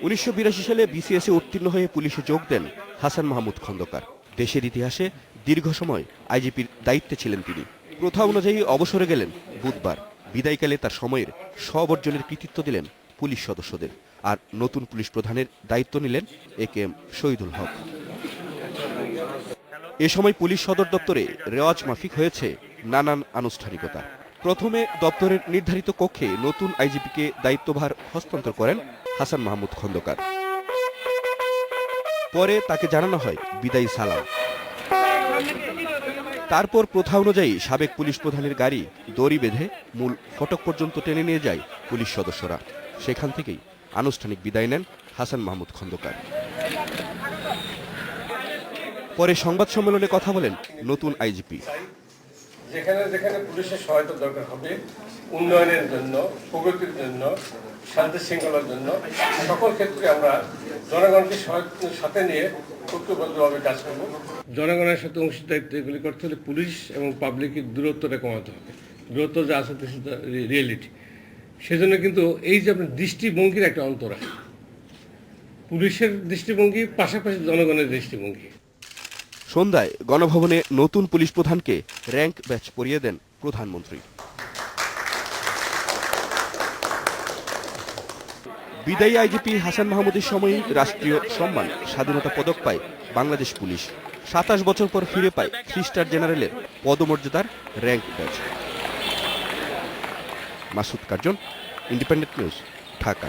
1982 সালে বিসিএস এ উত্তীর্ণ হয়ে পুলিশে যোগ দেন হাসান মাহমুদ খন্দকার। দেশের ইতিহাসে দীর্ঘ সময় আইজিপির দায়িত্বে ছিলেন তিনি। প্রথা অনুযায়ী অবসরে গেলেন বুধবার। বিদায়কালে তার সময়ের সব অর্জনের কৃতিত্ব দিলেন পুলিশ সদস্যদের। আর নতুন পুলিশ প্রধানের দায়িত্ব নিলেন একেএম শহীদুল হক। এ সময় পুলিশ সদর দপ্তরে রেওয়াজ মাফিক হয়েছে নানান আনুষ্ঠানিকতা। প্রথমে দপ্তরের নির্ধারিত কক্ষে নতুন আইজিপিকে দায়িত্বভার হস্তান্তর করেন হাসান মাহমুদ খন্দকার। পরে তাকে জানানো হয় বিদায়ী সালাম। তারপর প্রথা অনুযায়ী সাবেক পুলিশ প্রধানের গাড়ি দড়ি বেঁধে মূল ফটক পর্যন্ত টেনে নিয়ে যায় পুলিশ সদস্যরা। সেখান থেকেই আনুষ্ঠানিক বিদায় নেন হাসান মাহমুদ খন্দকার। পরে সংবাদ সম্মেলনে কথা বলেন নতুন আইজিপি। যেখানে যেখানে পুলিশের সহায়তা দরকার হবে, উন্নয়নের জন্য, প্রগতির জন্য, শান্তি শৃঙ্খলার জন্য, সকল ক্ষেত্রে আমরা জনগণকে সাথে নিয়ে ঐক্যবদ্ধভাবে কাজ করব। জনগণের সাথে অংশীদারিত্ব এগুলি করতে হলে পুলিশ এবং পাবলিকের দূরত্বটা কমাতে হবে। দূরত্ব যা আছে রিয়েলিটি। সেজন্য কিন্তু এই যে আপনার দৃষ্টিভঙ্গির একটা অন্তর আছে, পুলিশের দৃষ্টিভঙ্গি পাশাপাশি জনগণের দৃষ্টিভঙ্গি। সন্ধ্যায় গণভবনে নতুন পুলিশ প্রধানকে র্যাঙ্ক ব্যাচ পরিয়ে দেন প্রধানমন্ত্রী। বিদায়ী আইজিপি হাসান মাহমুদের সময়ই রাষ্ট্রীয় সম্মান স্বাধীনতা পদক পায় বাংলাদেশ পুলিশ। 27 বছর পর ফিরে পায় 3 স্টার জেনারেলের পদমর্যাদার rank batch. Masud Curzon, independent news, Dhaka.